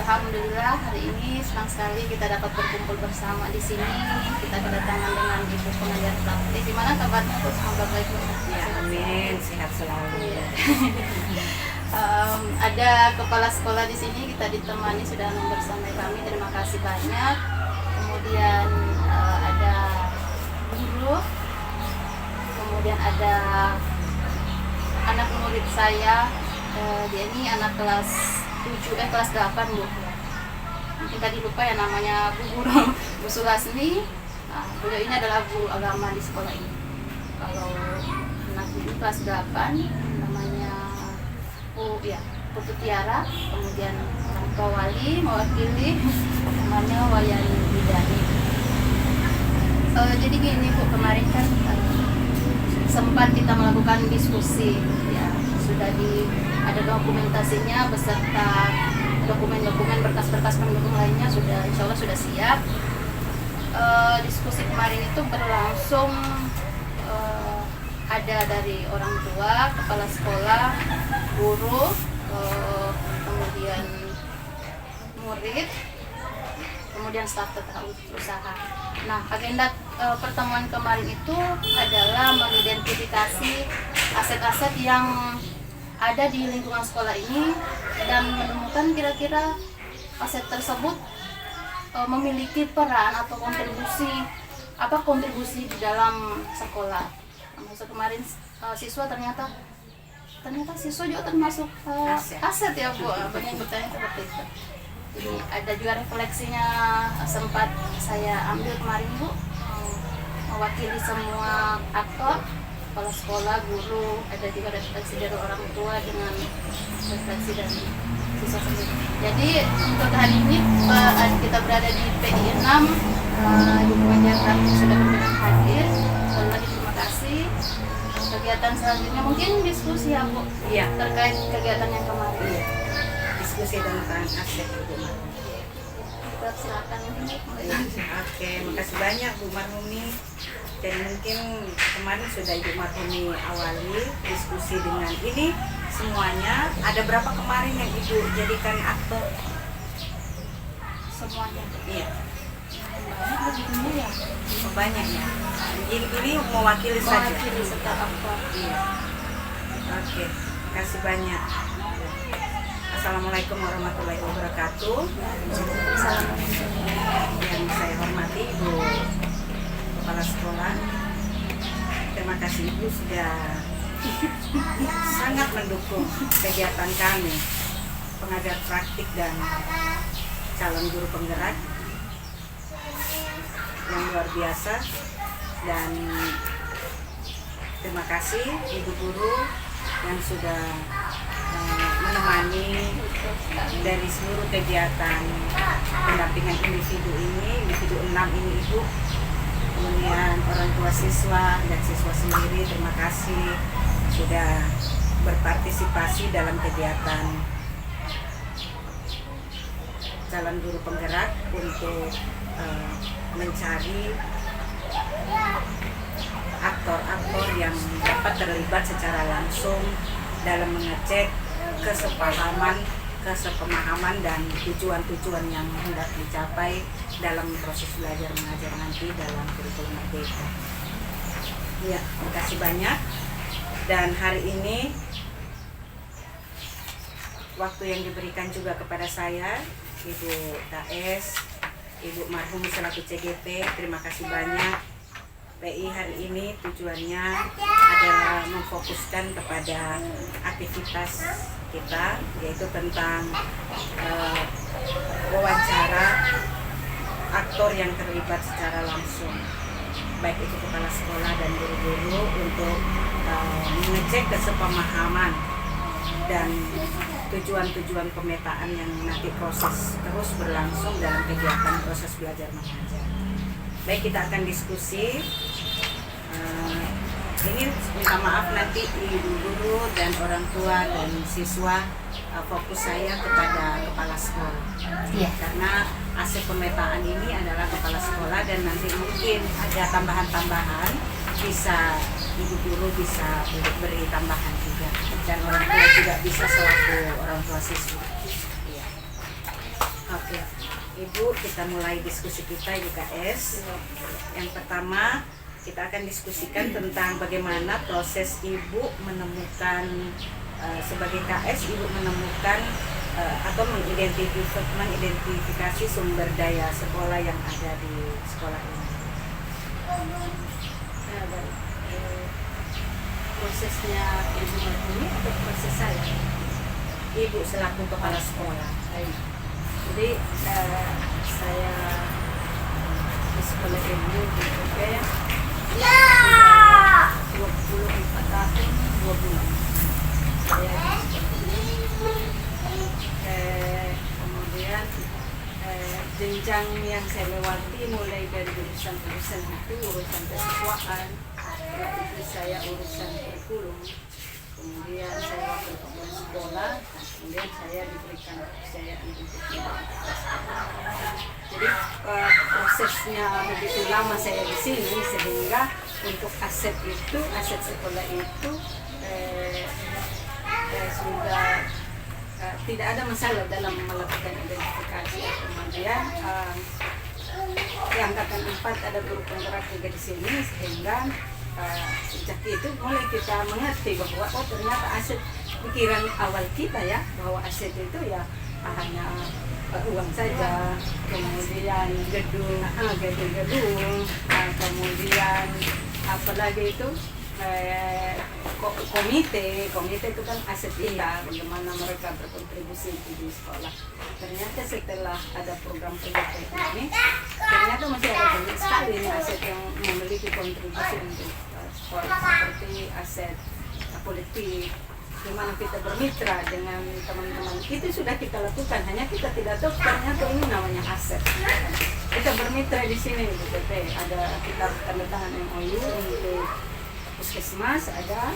Alhamdulillah hari ini senang sekali kita dapat berkumpul bersama di sini. Kita kedatangan dengan Ibu pengajar praktik. Gimana kabarnya tuh? Semoga baik. Ya, amin, sehat selalu. Ya. Ada kepala sekolah di sini, kita ditemani sudah bersama kami. Terima kasih banyak. Kemudian ada guru, kemudian ada anak murid saya. Dia ini anak kelas 8 Bu. Mungkin tadi lupa ya namanya Bu Guru Bu Sulasni. Nah, beliau ini adalah guru agama di sekolah ini. Kalau anak ini kelas 8 namanya Putu Tiara, kemudian orang tua Wali mewakili namanya Wayani Bidani. Jadi gini Bu, kemarin kan sempat kita melakukan diskusi ya, sudah ada dokumentasinya beserta dokumen-dokumen berkas-berkas pendukung lainnya sudah insya Allah sudah siap. Diskusi kemarin itu berlangsung ada dari orang tua, kepala sekolah, guru, kemudian murid, kemudian staf usaha. Nah, agenda pertemuan kemarin itu adalah mengidentifikasi aset-aset yang ada di lingkungan sekolah ini dan menemukan kira-kira aset tersebut memiliki peran atau kontribusi di dalam sekolah. Masa kemarin siswa ternyata siswa juga termasuk aset ya Bu. Banyak yang bertanya seperti itu. Jadi ada juga refleksinya sempat saya ambil kemarin Bu, mewakili semua aktor, kepala sekolah, guru, ada juga refleksi dari orang tua dengan refleksi dari siswa sendiri. Jadi untuk hari ini kita berada di PI 6, Ibu pengajar praktik sudah berkenan hadir. Sekali lagi terima kasih. Kegiatan selanjutnya mungkin diskusi ya Bu, Iya, terkait kegiatan yang kemarin. iya. Diskusi tentang aset Bu Marhumi. Silakan ini. Oke, makasih banyak Bu Marhumi. Dan mungkin kemarin sudah Ibu Marhumi awali diskusi dengan ini semuanya. Ada berapa kemarin yang Ibu jadikan aktor? Semuanya. Iya, Banyak begitu ya. banyak ya. Ini mewakili saja. Mewakili serta aktor. Iya. Oke, kasih banyak. Assalamualaikum warahmatullahi wabarakatuh. Yang saya hormati Ibu Kepala Sekolah, terima kasih Ibu sudah sangat mendukung kegiatan kami pengajar praktik dan calon guru penggerak yang luar biasa. Dan terima kasih Ibu Guru yang sudah menemani dari seluruh kegiatan pendampingan individu 6 ini Ibu. Kemudian orang tua siswa dan siswa sendiri, terima kasih sudah berpartisipasi dalam kegiatan calon guru penggerak untuk mencari aktor-aktor yang dapat terlibat secara langsung dalam mengecek kesepemahaman dan tujuan-tujuan yang hendak dicapai dalam proses belajar mengajar nanti dalam kurikulum merdeka. Ya, terima kasih banyak. Dan hari ini waktu yang diberikan juga kepada saya, Ibu KS, Ibu Marhumi selaku CGP, terima kasih banyak. PI hari ini tujuannya adalah memfokuskan kepada aktivitas kita, yaitu tentang wawancara aktor yang terlibat secara langsung, baik itu kepala sekolah dan guru-guru, untuk mengecek kesepemahaman dan tujuan-tujuan pemetaan yang nanti proses terus berlangsung dalam kegiatan proses belajar mengajar. Baik, kita akan diskusi. Ini minta maaf nanti ibu guru dan orang tua dan siswa, fokus saya kepada kepala sekolah. Iya. Karena aset pemetaan ini adalah kepala sekolah, dan nanti mungkin ada tambahan-tambahan, bisa ibu guru bisa beri tambahan juga, dan orang tua juga bisa selaku orang tua siswa. Iya. Ibu, kita mulai diskusi kita YKS. Yang pertama, kita akan diskusikan tentang bagaimana proses Ibu menemukan sebagai KS, Ibu menemukan atau mengidentifikasi sumber daya sekolah yang ada di sekolah ini. Ya, baik. Prosesnya Ibu ini atau proses saya? Ibu selaku kepala sekolah. Baik. Jadi saya di sekolah ilmu di UPN 24 tahun 2 bulan. Saya kemudian jenjang yang saya lewati mulai dari urusan-urusan itu, urusan kesiswaan, itu saya urusan kurikulum, kemudian saya wakil kepala sekolah, kemudian saya diberikan kepercayaan untuk jadi prosesnya begitu lama saya di sini sehingga untuk aset sekolah itu sudah tidak ada masalah dalam melakukan identifikasi. Kemudian di angkatan 4 ada guru penggerak juga di sini sehingga sejak itu mulai kita mengerti bahwa ternyata aset pikiran awal kita ya bahwa aset itu ya hanya uang saja, kemudian gedung, kemudian apalagi itu komite itu kan aset kita, bagaimana mereka berkontribusi di sekolah. Ternyata setelah ada program PJP ini, ternyata masih ada banyak sekali nih aset yang memiliki kontribusi untuk sekolah seperti aset politik, di mana kita bermitra dengan teman-teman. Itu sudah kita lakukan, hanya kita tidak tahu ternyata ini namanya aset. Kita bermitra di sini BPP, ada kita tanda tangan MOU untuk puskesmas, ada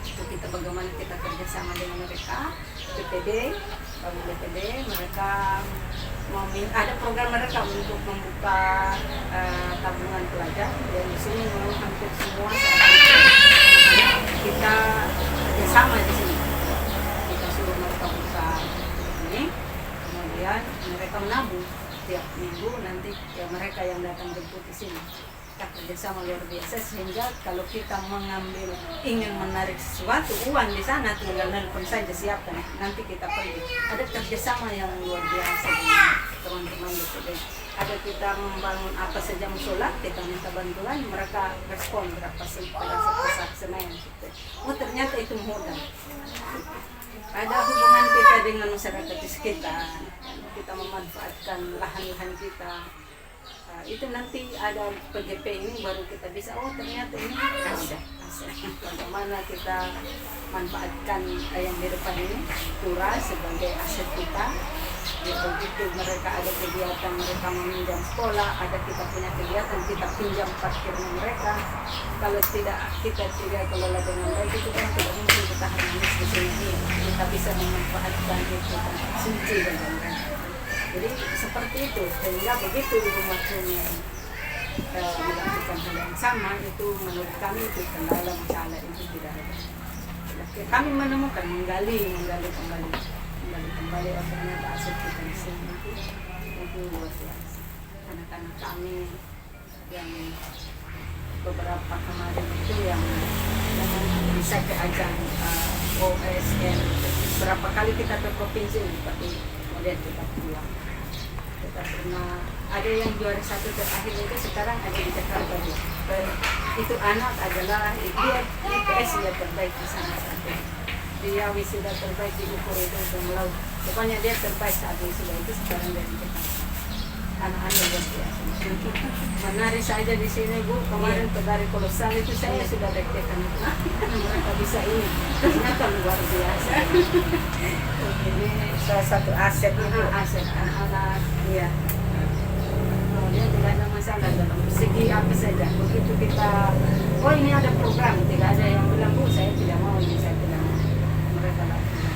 itu kita bagaimana kita kerjasama dengan mereka, BPD, mereka ada program mereka untuk membuka tabungan pelajar dan di sini memang hampir semua saat itu kita kerjasama di sini. Kita suruh mereka buka ini, kemudian mereka menabung tiap minggu, nanti ya mereka yang datang jemput di sini. Kita kerjasama luar biasa sehingga kalau kita ingin menarik sesuatu uang di sana tinggal nelpon saja siapkan, nanti kita pergi. Ada kerjasama yang luar biasa dengan teman-teman BPD. Ada kita membangun apa saja musola, kita minta bantuan, mereka respon berapa sih pada Senin. Oh ternyata itu mudah. Ada hubungan kita dengan masyarakat di sekitar, kita memanfaatkan lahan-lahan kita. Itu nanti ada PJP ini baru kita bisa, oh ternyata ini aset. Bagaimana kita manfaatkan yang di depan ini pura sebagai aset kita. Begitu mereka ada kegiatan, mereka meminjam sekolah, ada kita punya kegiatan, kita pinjam parkirnya mereka. Kalau kita tidak kelola dengan baik, itu kan tidak mungkin kita harmonis di sini. Kita bisa memanfaatkan itu suci dengan mereka. Jadi seperti itu, sehingga begitu Ibu Maksudnya melakukan hal yang sama, itu menurut kami itu kendala masalah itu tidak ada. Kami menemukan, menggali kembali ternyata aset kita di sini itu luar biasa. Anak-anak kami yang beberapa kemarin itu yang bisa ke ajang OSN, berapa kali kita ke provinsi tapi kemudian kita pulang. Kita pernah ada yang juara 1 terakhir itu sekarang ada di Jakarta juga. Itu anak adalah dia IPS yang terbaik di sana saat ini. Dia wisuda terbaik di ukur itu Melaut. Pokoknya dia terbaik saat wisuda itu sekarang dari Jakarta. Anak-anak luar biasa. Menarik saja di sini Bu. Kemarin ke dari Kolosal itu saya sudah deg-degan. Mereka bisa ini. Ternyata luar biasa. Ini salah satu aset itu. Aset anak-anak. Iya. Dia tidak ada masalah dalam segi apa saja. Begitu kita, oh ini ada program, tidak ada yang bilang Bu saya tidak mau ini, saya tidak mau. Mereka lakukan.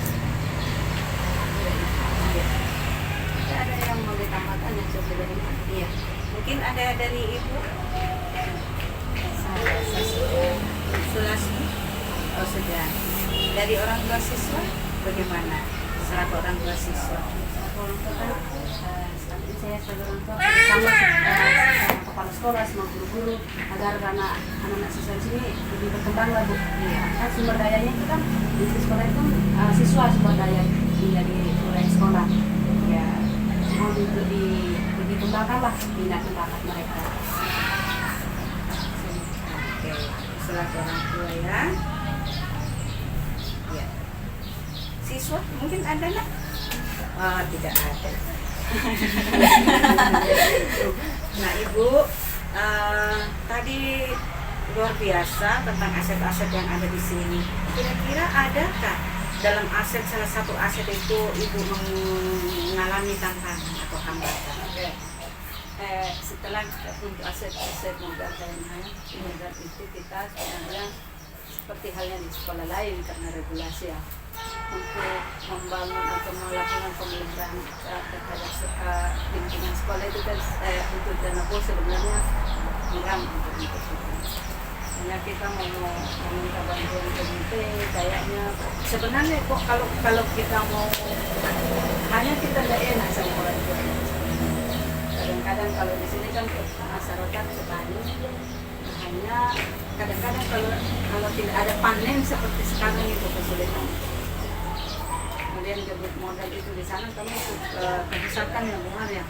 Tidak ada yang mau ditambahkan yang sudah ini. Iya. Mungkin ada dari Ibu. Sudah. Oh sudah. Dari orang tua siswa bagaimana? Selaku orang tua siswa. orang tua kan saat ini saya sebagai orang tua bersama sama kepala sekolah sama guru-guru agar anak-anak siswa di sini lebih berkembang lah Bu. Iya. Kan sumber dayanya itu kan di sekolah itu siswa sumber daya dari mulai sekolah. Ya mau dikembangkan lah minat bakat mereka. Oke, selaku orang tua ya. Ya. Siswa mungkin ada nak? Oh, tidak ada. Nah Ibu, tadi luar biasa tentang aset-aset yang ada di sini. Kira-kira adakah dalam aset, salah satu aset itu Ibu mengalami tantangan atau hambatan? Oke. Setelah untuk aset-aset modal itu kita sebenarnya seperti halnya di sekolah lain karena regulasi ya, untuk membangun atau melakukan pemeliharaan terhadap lingkungan sekolah itu kan untuk dana pos sebenarnya miram untuk itu. Hanya kita mau meminta bantuan komite kayaknya sebenarnya kok kalau kita mau hanya kita tidak enak sama orang tua. Kadang-kadang kalau di sini kan masyarakat petani hanya kadang-kadang kalau tidak ada panen seperti sekarang itu kesulitan. Kemudian debut modal itu di sana kami kerusakan yang benar ya.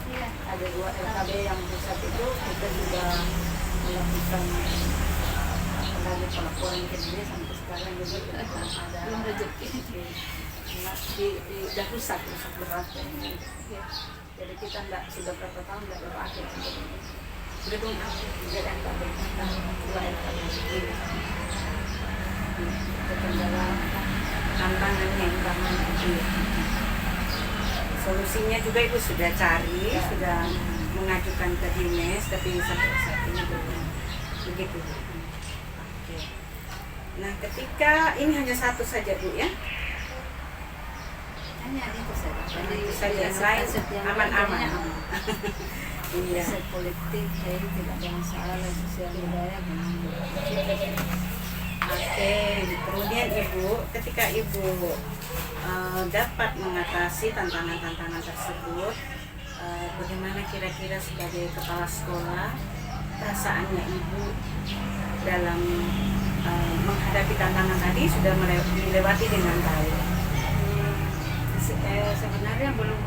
Ada 2 LKB yang rusak itu kita juga melakukan lagi pelaporan ke dia sampai sekarang juga ada belum rezeki. Sudah rusak berat ya. Jadi kita sudah berapa tahun tidak berpakai gedung tidak ada dua LKB kendala Tantangannya solusinya juga Ibu sudah cari, sudah mengajukan ke dinas, tapi sampai saat ini belum begitu. Oke. Nah, ketika ini hanya satu saja Bu ya, hanya itu saja. Jadi itu saja yang lain aman-aman. Iya. Aset politik tidak ada masalah, sosial budaya Oke, kemudian Ibu, ketika Ibu dapat mengatasi tantangan-tantangan tersebut, bagaimana kira-kira sebagai kepala sekolah perasaannya Ibu dalam menghadapi tantangan tadi sudah dilewati dengan baik? Sebenarnya belum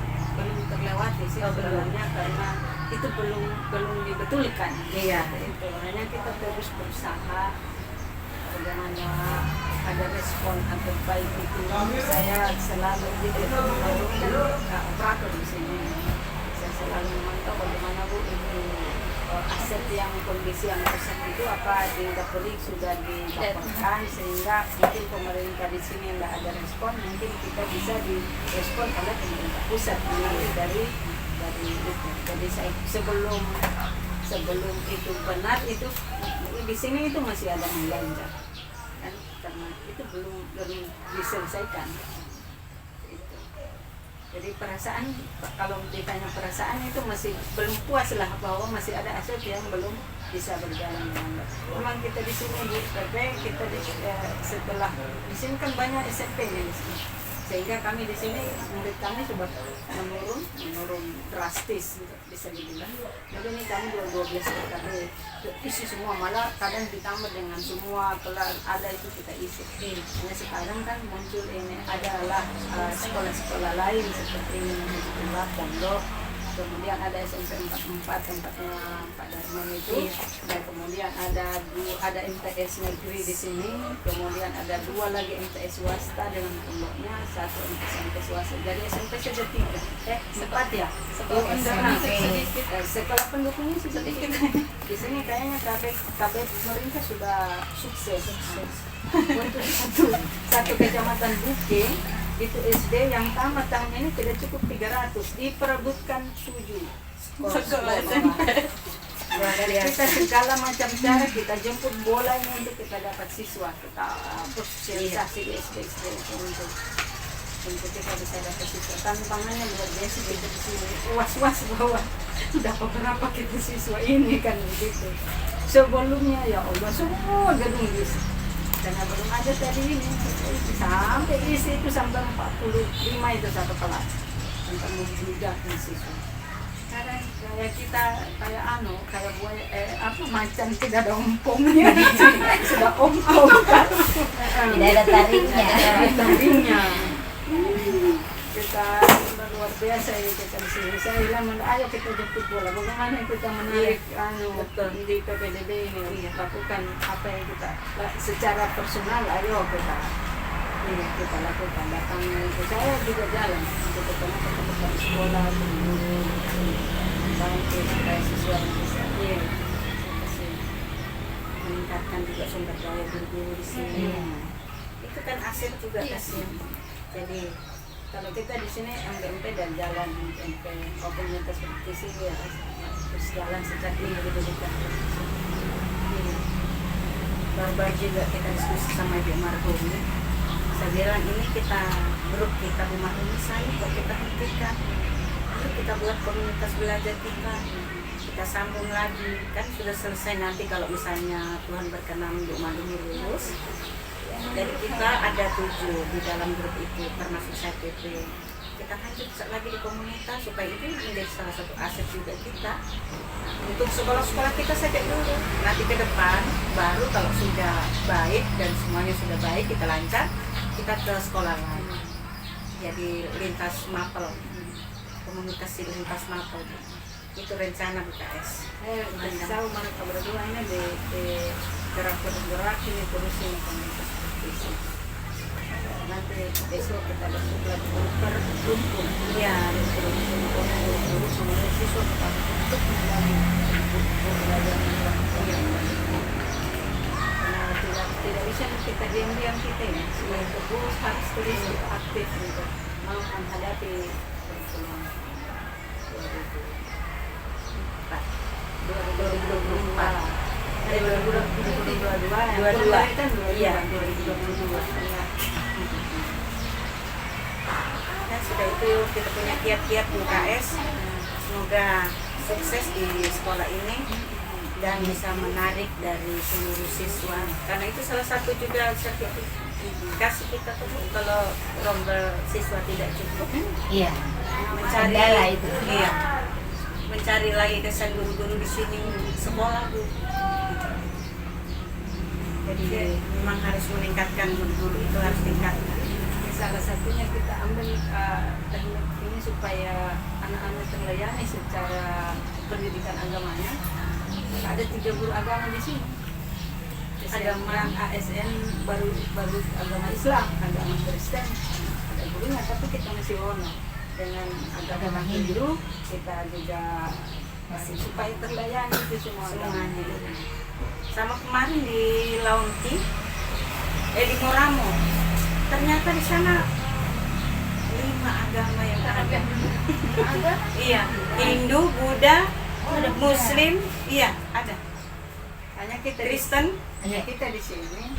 terlewati sih sebenarnya karena itu belum dibetulkan. Iya. Itu hanya kita terus berusaha bagaimana ada respon atau baik itu. Saya selalu melakukan operator di sini. Saya selalu memantau bagaimana Bu itu aset yang kondisi yang rusak itu apa di Dapodik sudah dilaporkan sehingga mungkin pemerintah di sini tidak ada respon, mungkin kita bisa direspon oleh pemerintah pusat dari itu. Jadi saya sebelum itu benar itu di sini itu masih ada mengganjal kan karena itu belum diselesaikan. Jadi perasaan, kalau ditanya perasaan itu masih belum puas lah bahwa masih ada aset yang belum bisa berjalan dengan baik. Memang kita di sini di PP kita setelah di sini kan banyak SMP nya di sini, sehingga kami di sini murid kami sudah menurun drastis bisa dibilang. Jadi ini kami 12 TKP isi semua, malah kadang ditambah dengan semua kelas ada itu kita isi. Hanya sekarang kan muncul ini adalah sekolah-sekolah lain seperti Muhammad Pondok, kemudian ada SMP 44 tempatnya Pak Darman itu, dan kemudian ada MTS negeri di sini, kemudian ada 2 lagi MTS swasta dengan pondoknya, 1 SMP swasta. Jadi SMP saja 4 ya. Sekolah pendukungnya sudah sedikit. Di sini kayaknya KB pemerintah sudah sukses. Untuk satu kecamatan Bukit itu SD yang tamat tahun ini tidak cukup 300, diperebutkan 7 sekolah SMP. Kita segala macam cara kita jemput bolanya untuk kita dapat siswa, kita sosialisasi di SD untuk kita bisa dapat siswa. Tantangannya luar biasa, kita di sini was-was bahwa dapat berapa kita siswa ini kan begitu. Sebelumnya ya Allah semua gedung bisa. Karena belum ada tadi ini sampai isi itu sampai 45 itu satu kelas. Tentang mencurigakan siswa. Sekarang kayak kita kayak buaya macan tidak ada ompongnya, sudah ompong kan. Tidak ada tariknya. Tariknya. Kita luar biasa ini kita di sini. Saya bilang, ayo kita jemput bola. Bagaimana kita menarik di PPDB ini, lakukan apa yang kita secara personal. Ayo kita lakukan. Datangnya itu saya juga jalan untuk ketemu teman-teman sekolah, guru, bantu supaya siswa yang bisa meningkatkan juga sumber daya guru di sini. Itu kan aset juga kasihan. Jadi kalau kita di sini MPMP dan jalan MPMP komunitas seperti sini ya terus jalan sejak ini gitu dekat. Baru juga kita diskusi sama Ibu Margo ini. Saya bilang ini grup kita rumah ini kok kita hentikan. Yuk kita buat komunitas belajar kita sambung lagi. Kan sudah selesai nanti kalau misalnya Tuhan berkenan Ibu Margo lulus. Dari kita ada 7 di dalam grup itu termasuk saya PP. Kita lanjut lagi di komunitas supaya itu menjadi salah satu aset juga kita. Untuk sekolah-sekolah kita saja dulu. Nanti ke depan baru kalau sudah baik dan semuanya sudah baik kita lancar, kita ke sekolah lain. Jadi lintas mapel, komunitas lintas mapel. Itu rencana BKS. Saya mereka berdua ini di gerak ini terus ini komunitas itu. Nanti besok kita besok lagi berkumpul. Ya, berkumpul sama siswa kita untuk belajar. Tidak bisa kita diam-diam kita ya. Semua terus harus terus aktif untuk mau menghadapi kurikulum 2024. 2022 kan 2022. Dan sudah itu kita punya kiat-kiat UKS. Semoga sukses di sekolah ini dan bisa menarik dari seluruh siswa. Karena itu salah satu juga sertifikasi kita tuh kalau rombel siswa tidak cukup. Iya. Mencari itu. Iya. Mencari lagi kesan guru-guru di sini sekolah Bu. Jadi memang harus meningkatkan guru-guru itu harus tingkatkan. Salah satunya kita ambil teknik ini supaya anak-anak terlayani secara pendidikan agamanya. Ada 3 guru agama di sini. Agama ASN baru agama Islam, agama Kristen. Ada gurunya tapi kita masih ono dengan agama Hindu kita juga masih supaya terlayani itu semuanya. Sama kemarin di Launti, di Moramo, ternyata di sana 5 agama yang ada. Iya, Hindu, Buddha, Muslim, iya ada. Hanya kita Kristen, kita di sini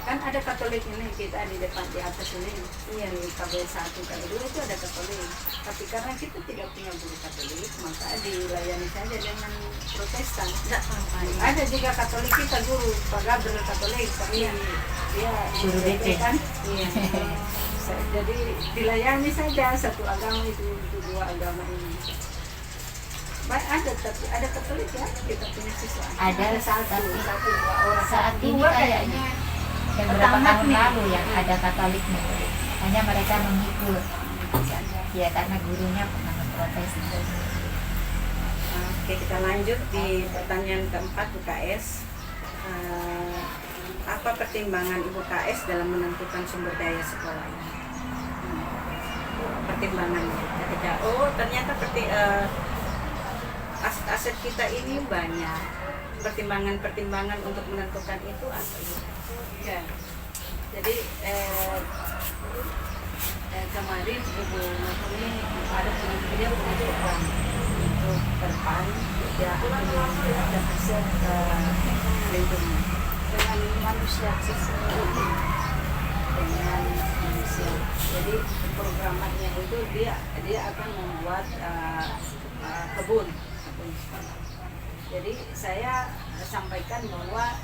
kan ada Katolik ini kita di depan di atas ini. Iya di KBL 1 KBL 2 itu ada Katolik. Tapi karena kita tidak punya guru Katolik maka dilayani saja dengan Protestan. Ada juga Katolik kita guru Pak Gabriel Katolik tapi dia Guru BC kan. Iya. Jadi dilayani saja satu agama itu 2 agama ini. Baik ada tapi ada Katolik ya kita punya siswa. Ada satu 2 orang. Saat ini kayaknya yang beberapa tahun lalu yang ada Katoliknya, hanya mereka mengikut ya karena gurunya pernah protes. Oke, kita lanjut di pertanyaan keempat UKS. Apa pertimbangan Ibu KS dalam menentukan sumber daya sekolah ini? Pertimbangannya ketika ternyata aset kita ini banyak. Pertimbangan untuk menentukan itu apa itu? Ya. Jadi kemarin Ibu Natuni ada dia punya program untuk depan ya ada aset lingkungan dengan manusia dengan manusia. Jadi programnya itu dia akan membuat kebun. Jadi saya sampaikan bahwa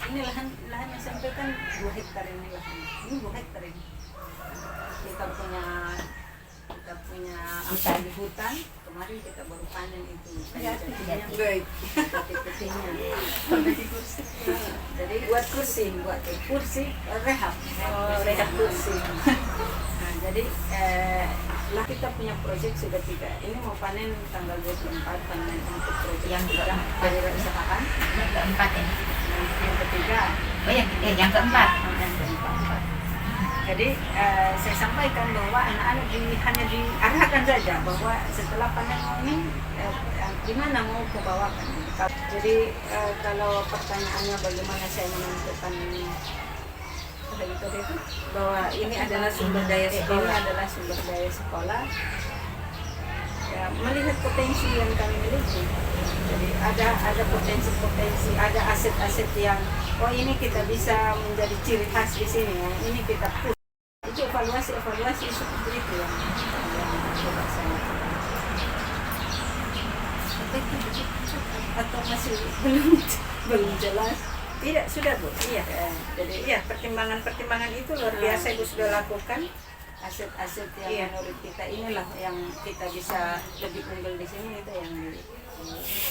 ini lahan yang sampaikan 2 hektar ini lahan. Ini 2 hektar ini. Kita punya kita punya apa di hutan. Kemarin kita baru panen itu kayu jatinya, Baik. putih-putihnya. Jadi buat kursi rehab, rehab kursi. Nah, jadi lah kita punya proyek sudah 3. Ini mau panen tanggal 24 panen untuk proyek Yang kita pada usahaan. Yang keempat ini. Yang ketiga, Oh yang keempat. yang keempat. Jadi saya sampaikan bahwa anak-anak hanya diarahkan saja bahwa setelah panen ini gimana mau kebawakan. Jadi kalau pertanyaannya bagaimana saya menentukan itu Bahwa ini adalah sumber daya ini sekolah. adalah sumber daya sekolah. Ya, melihat potensi yang kami miliki. Jadi ada potensi-potensi, ada aset-aset yang ini kita bisa menjadi ciri khas di sini. Yang ini kita push. Itu evaluasi seperti itu yang coba saya atau masih belum jelas. Tidak, sudah Bu. Iya. Jadi Iya, pertimbangan itu luar biasa Ibu sudah lakukan. aset-aset yang Iya. menurut kita inilah yang kita bisa lebih unggul di sini, itu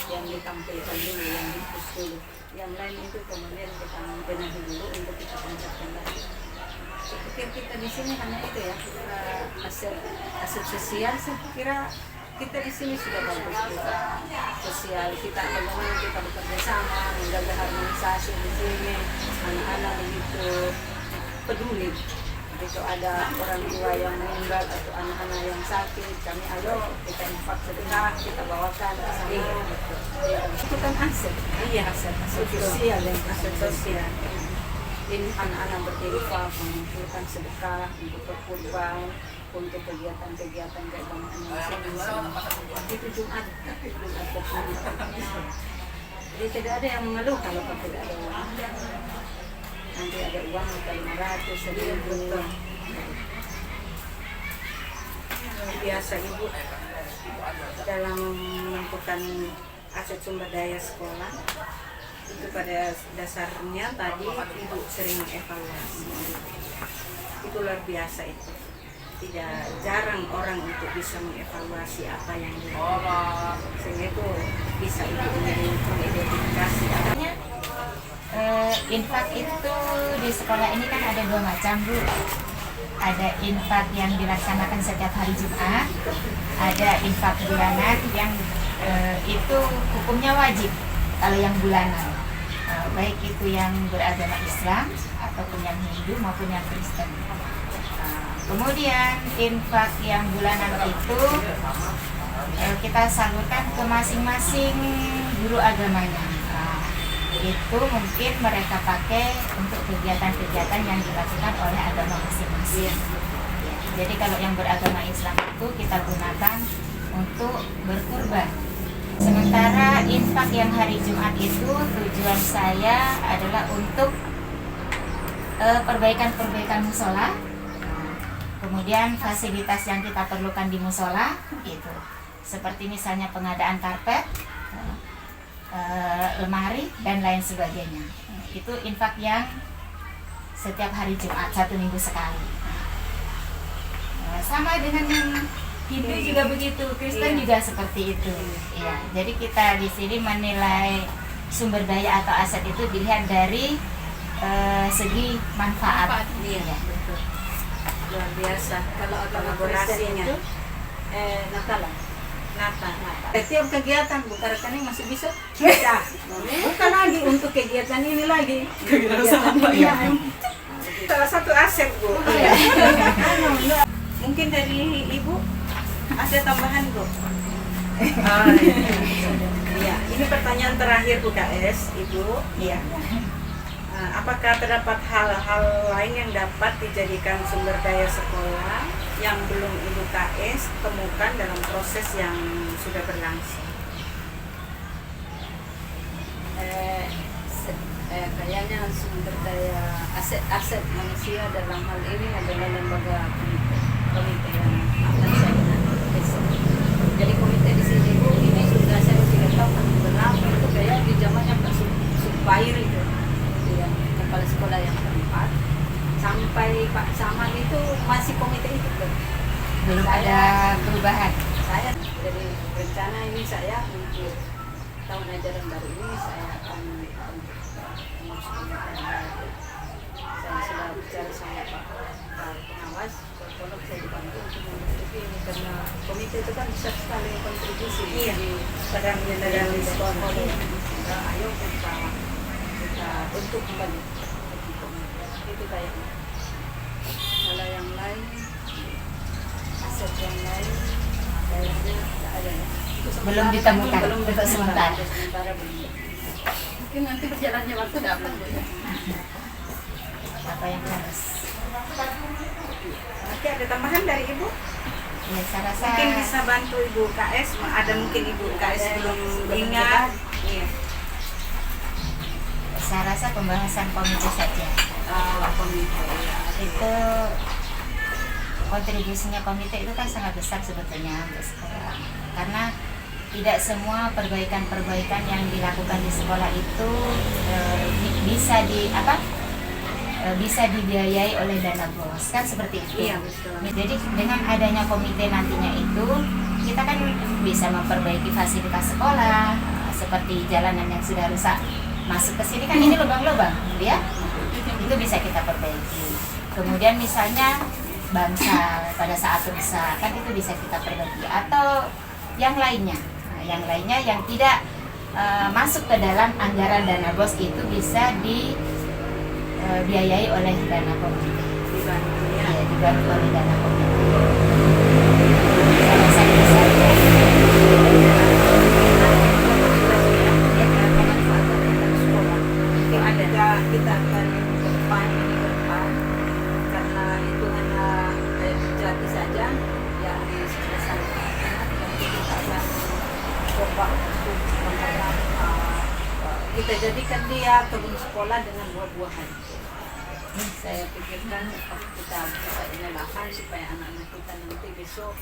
yang ditampilkan dulu, yang dipus dulu. Yang lain itu kemudian kita benahi dulu untuk kita tingkatkan lagi. Saya pikir kita di sini hanya itu ya, aset sosial. Saya kira kita di sini sudah bagus juga. Sosial kita bagaimana kita bekerja sama, menjaga harmonisasi di sini, anak-anak begitu peduli. Begitu ada orang tua yang meninggal atau anak-anak yang sakit, kami ayo kita infak sedekah, kita bawakan ke sana. Itu kan aset. Iya, Aset sosial yang aset sosial. ini anak-anak berinfak, mengumpulkan sedekah untuk berkurban, untuk kegiatan-kegiatan keagamaan yang itu Jumat berkurban. Jadi tidak ada yang mengeluh kalau tidak ada uang. Nanti ada uang atau 500, 1.000. Biasa Ibu dalam menentukan aset sumber daya sekolah itu pada dasarnya tadi Ibu sering evaluasi. Itu luar biasa itu. Tidak jarang orang untuk bisa mengevaluasi apa yang dilakukan. Sehingga itu bisa Ibu mengidentifikasi. Infak itu di sekolah ini kan ada 2 macam Bu. Ada infak yang dilaksanakan setiap hari Jumat, ada infak bulanan yang itu hukumnya wajib kalau yang bulanan. Baik itu yang beragama Islam ataupun yang Hindu maupun yang Kristen. Kemudian infak yang bulanan itu kita salurkan ke masing-masing guru agamanya. Itu mungkin mereka pakai untuk kegiatan-kegiatan yang dilakukan oleh agama masing-masing. Jadi kalau yang beragama Islam itu kita gunakan untuk berkurban. Sementara infak yang hari Jumat itu tujuan saya adalah untuk perbaikan-perbaikan musola. Kemudian fasilitas yang kita perlukan di musola itu seperti misalnya pengadaan karpet, lemari dan lain sebagainya. Itu infak yang setiap hari Jumat 1 minggu sekali. Sama dengan yang Hindu juga begitu, Kristen juga seperti itu. Ya, jadi kita di sini menilai sumber daya atau aset itu dilihat dari segi manfaat. Iya, betul. Luar biasa. Kalau agama Kristen Kolaborasinya. itu Natalan. Natal. Setiap kegiatan bukan rekening masih bisa bukan lagi untuk kegiatan ini lagi kegiatan ini. Salah satu aset Bu. Mungkin dari Ibu ada tambahan Bu. Iya, ini pertanyaan terakhir Bu KS, Ibu. Iya. Apakah terdapat hal-hal lain yang dapat dijadikan sumber daya sekolah yang belum Ibu KS temukan dalam proses yang sudah berlangsung? Kayaknya sumber daya aset manusia dalam hal ini adalah lembaga komite yang akan saya bentuk. Jadi komite di sini Bu, ini sudah saya tidak tahu kan berapa itu kayak di zamannya Pak Supair itu yang kepala sekolah yang keempat sampai Pak Saman itu masih komite itu Belum Saya ada saya. Jadi rencana ini saya untuk tahun ajaran baru ini saya akan saya sudah bicara sama Pak pengawas, tolong saya dibantu untuk menutupi ini karena komite itu kan bisa sekali kontribusi Iya. di Pada menyadari sekolah. sehingga ayo kita untuk kembali itu kayaknya. Kalau yang lain aset yang lain kayaknya tidak ada ya. Itu Belum sementara ditemukan, belum untuk ditemukan. sementara. Sementara belum. Mungkin nanti berjalannya waktu dapat Bu ya. Apa yang harus? Nanti ada tambahan dari Ibu? Ya saya rasa Mungkin bisa bantu Ibu KS, ada mungkin Ibu KS belum ingat. Iya. saya rasa pembahasan komite saja. Komite. Itu kontribusinya komite itu kan sangat besar sebetulnya untuk sekolah. Karena tidak semua perbaikan-perbaikan yang dilakukan di sekolah itu bisa dibiayai oleh dana BOS kan seperti itu. Iya, betul. Jadi dengan adanya komite nantinya itu kita kan bisa memperbaiki fasilitas sekolah seperti jalanan yang sudah rusak masuk ke sini kan ini lubang-lubang ya itu bisa kita perbaiki. Kemudian misalnya bangsal pada saat rusak kan itu bisa kita perbaiki atau yang lainnya. Nah, yang lainnya yang tidak masuk ke dalam anggaran dana BOS itu bisa dibiayai oleh dana komite. Dibantu ya. Ya, dibantu oleh dana komite. Saya rasa bisa. Kita akan ke depan karena itu hanya gratis saja yang diselesaikan. Nanti kita akan coba untuk mengharap kita jadikan dia kebun sekolah dengan buah-buahan. Saya pikirkan kita bisa nyalakan supaya anak-anak kita nanti besok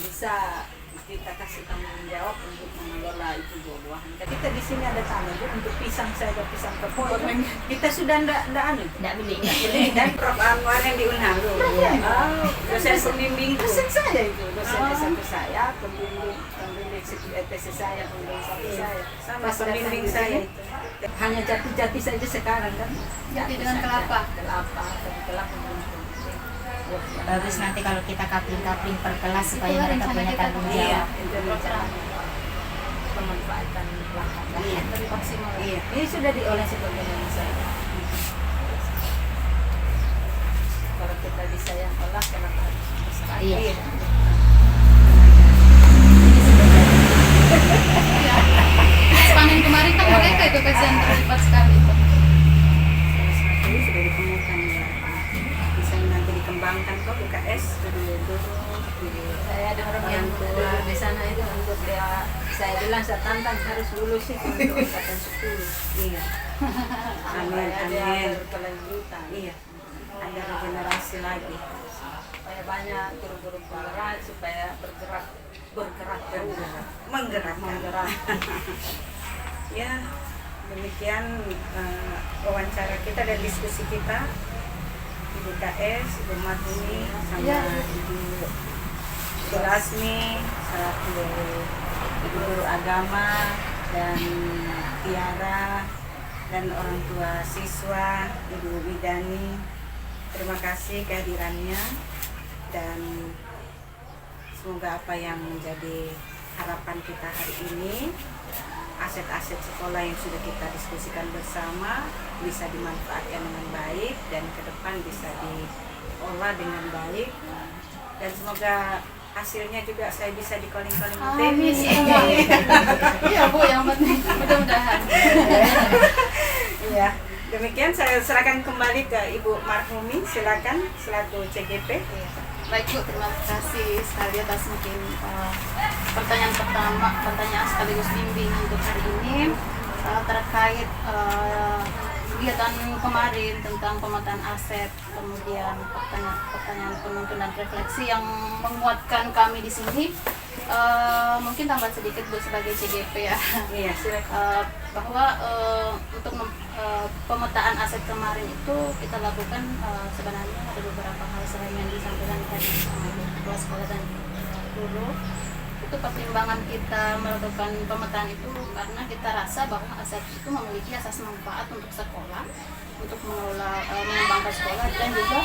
bisa kita kasih tanggung jawab untuk mengelola itu buah-buahan. Kita di sini ada tanah Bu, untuk pisang saja, pisang kepot. Kita sudah ndak beli. Dan Prof Anwar yang di Unhal. Dosen pembimbing dosen saya itu, dosen SMP saya, pembimbing ETC saya, pembimbing saya. Sama Pas pembimbing datang di saya. sini, hanya jati-jati saja sekarang kan. Jati dengan saja. kelapa. Kelapa belum. Bagus nanti kalau kita kapling-kapling per kelas supaya mereka punya tanggung Iya, jawab. itu rencana pemanfaatan lahan. Iya. Lebih maksimal. Iya. Ini sudah diolah sebagaimana saya. Kalau kita bisa yang olah, kenapa harus masyarakat? Iya. Panen kemarin kan mereka itu kasihan terlibat sekali itu. Ini sudah ditemukan ya. Bisa nanti dikembangkan kok UKS dulu. Saya ada orang yang tua di sana itu untuk dia, saya bilang saya tantang harus lulus itu untuk angkatan 10. Iya. Amin, Supaya dia amin. berkelanjutan. Iya. Ada regenerasi lagi. Supaya banyak guru-guru penggerak, supaya bergerak terus. Menggerak. Ya, demikian wawancara kita dan diskusi kita. Ibu KS, Ibu Marhumi, sama Ya. Ibu Sulasmi, selaku Ibu Guru Agama, dan Tiara, dan orang tua siswa, Ibu Widani. Terima kasih kehadirannya, dan semoga apa yang menjadi harapan kita hari ini, aset-aset sekolah yang sudah kita diskusikan bersama bisa dimanfaatkan dengan baik dan ke depan bisa diolah dengan baik, dan semoga hasilnya juga saya bisa di calling-calling Amin. Iya Bu, yang penting mudah-mudahan. Iya. Demikian saya serahkan kembali ke Ibu Marhumi, silakan selaku CGP. Baik Bu, terima kasih sekali atas mungkin pertanyaan sekaligus bimbingan untuk hari ini terkait kegiatan kemarin tentang pemetaan aset, kemudian pertanyaan penuntun dan refleksi yang menguatkan kami di sini. Mungkin tambah sedikit Bu sebagai CGP ya. Iya, silakan. Bahwa untuk pemetaan aset kemarin itu kita lakukan sebenarnya ada beberapa hal selain yang disampaikan tadi sama Ibu Kepala Sekolah dan guru. Itu pertimbangan kita melakukan pemetaan itu karena kita rasa bahwa aset itu memiliki asas manfaat untuk sekolah, untuk mengelola mengembangkan sekolah, dan juga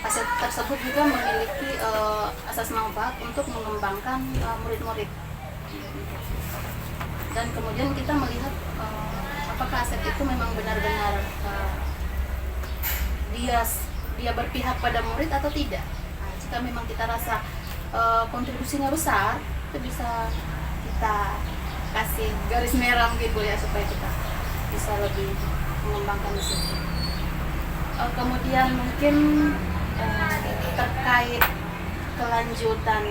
aset tersebut juga memiliki asas manfaat untuk mengembangkan murid-murid. Dan kemudian kita melihat apakah aset itu memang benar-benar dia berpihak pada murid atau tidak. Nah, jika memang kita rasa kontribusinya besar, itu bisa kita kasih garis merah gitu ya, supaya kita bisa lebih mengembangkan di situ. Kemudian mungkin terkait kelanjutan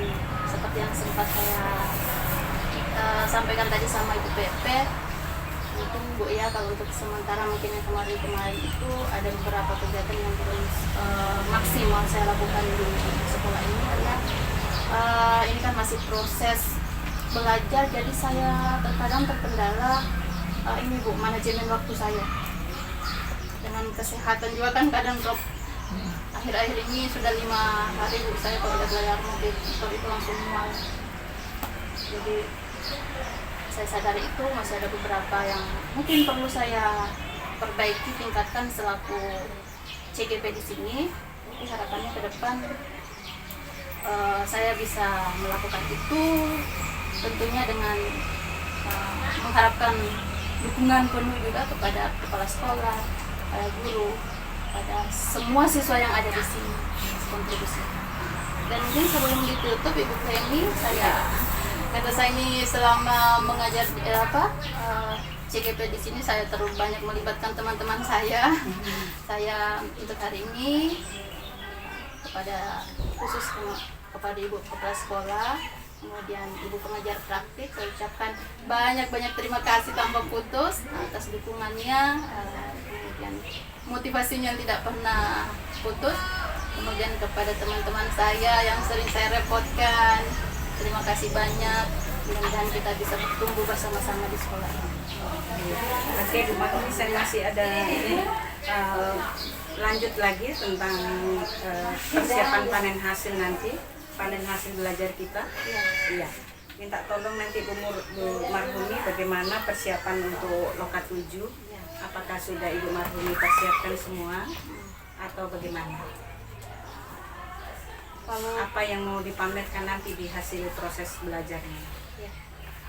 seperti yang sempat saya sampaikan tadi sama Ibu PP, mungkin Bu ya, kalau untuk sementara mungkin yang kemarin itu ada beberapa kegiatan yang terus maksimal saya lakukan di sekolah ini, karena ini kan masih proses belajar, jadi saya terkadang terkendala ini Bu, manajemen waktu saya dengan kesehatan juga kan kadang drop. Akhir-akhir ini sudah 5 hari Bu, saya kalau udah belajar mobil itu langsung mual. Jadi saya sadari itu masih ada beberapa yang mungkin perlu saya perbaiki, tingkatkan selaku CGP di sini. Tapi harapannya ke depan saya bisa melakukan itu, tentunya dengan mengharapkan dukungan penuh juga kepada kepala sekolah, pada guru, pada semua siswa yang ada di sini kontribusi. Dan mungkin sebelum ditutup Ibu Femi, saya ini selama mengajar CGP di sini saya terlalu banyak melibatkan teman-teman saya. Saya untuk hari ini khusus kepada Ibu Kepala Sekolah, kemudian Ibu Pengajar Praktik, saya ucapkan banyak-banyak terima kasih tanpa putus atas dukungannya, kemudian motivasinya tidak pernah putus. Kemudian kepada teman-teman saya yang sering saya repotkan, terima kasih banyak. Mudah-mudahan kita bisa bertumbuh bersama-sama di sekolah ini. Oke, Bu Marhumi, saya masih ada ini lanjut lagi tentang persiapan panen hasil nanti, panen hasil belajar kita. Iya. Minta tolong nanti Bu Marhumi bagaimana persiapan untuk lokat 7. Apakah sudah Ibu Marhumi persiapkan semua atau bagaimana? Apa yang mau dipamerkan nanti di hasil proses belajarnya? Ya.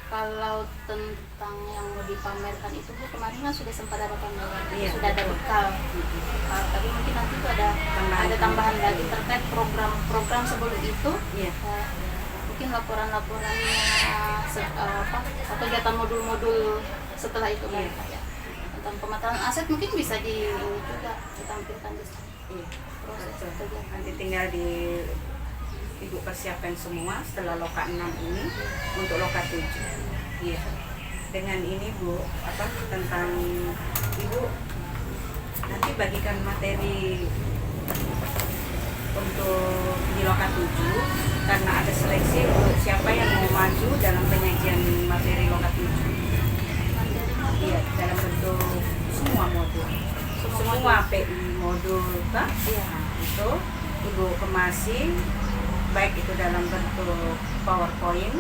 Kalau tentang yang mau dipamerkan itu Bu, kemarin kan sudah sempat ada pameran, sudah ada bekal. Tapi mungkin nanti itu ada tambahan lagi terkait program sebelum itu. Mungkin laporan-laporannya atau kegiatan modul-modul setelah itu kan. Tentang pemetaan aset mungkin bisa juga ditampilkan di sini. Proses kegiatan. Nanti tinggal Ibu persiapkan semua setelah loka 6 ini untuk loka 7. Iya. Dengan ini Bu, tentang Ibu nanti bagikan materi untuk di loka 7 karena ada seleksi untuk siapa yang mau maju dalam penyajian materi loka 7. Iya, dalam bentuk semua modul. Semua PI modul kan? Iya. Itu Ibu kemasi, baik itu dalam bentuk PowerPoint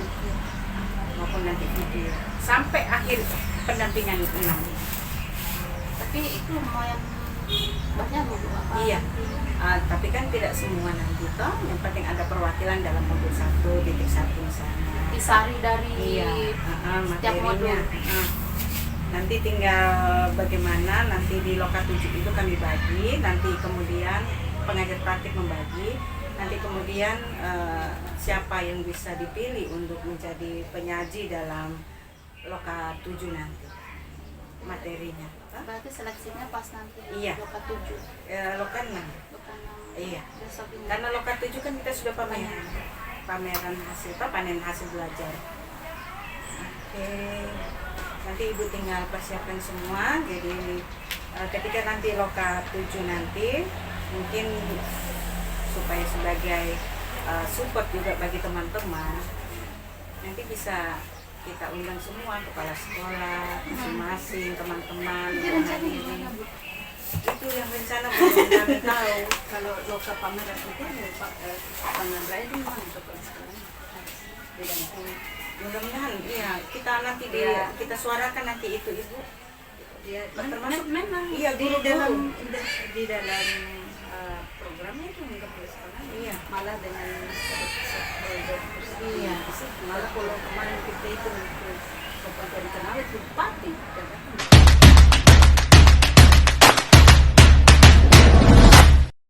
maupun nanti video sampai akhir pendampingan 6. Tapi itu lumayan banyak Bu. Iya. Tapi kan tidak semua nanti toh. Yang penting ada perwakilan dalam modul 1.1 misalnya. Disari dari setiap modul. Nanti tinggal bagaimana nanti di loka 7 itu kami bagi, nanti kemudian pengajar praktik membagi, nanti kemudian siapa yang bisa dipilih untuk menjadi penyaji dalam loka 7 nanti materinya. Berarti seleksinya pas nanti loka 7. Loka 6. Loka 6. Iya. Karena loka 7 kan kita sudah pameran hasil panen hasil belajar. Oke. Nanti Ibu tinggal persiapkan semua. Jadi ketika nanti loka 7 nanti mungkin supaya sebagai support juga bagi teman-teman, nanti bisa kita undang semua kepala sekolah masing-masing, teman-teman yang hadirin. Itu yang rencana belum kami tahu. Kalau loka pameran itu pameran di mana kepala sekolah? didampingi. Mudah-mudahan iya kita nanti Iya. kita suarakan nanti itu ibu. Ya, Termasuk memang iya, di guru-guru. dalam di dalam programnya itu nggak boleh sekolah. Iya. Malah dengan Iya. malah kalau kemarin kita itu untuk kabupaten Kenal itu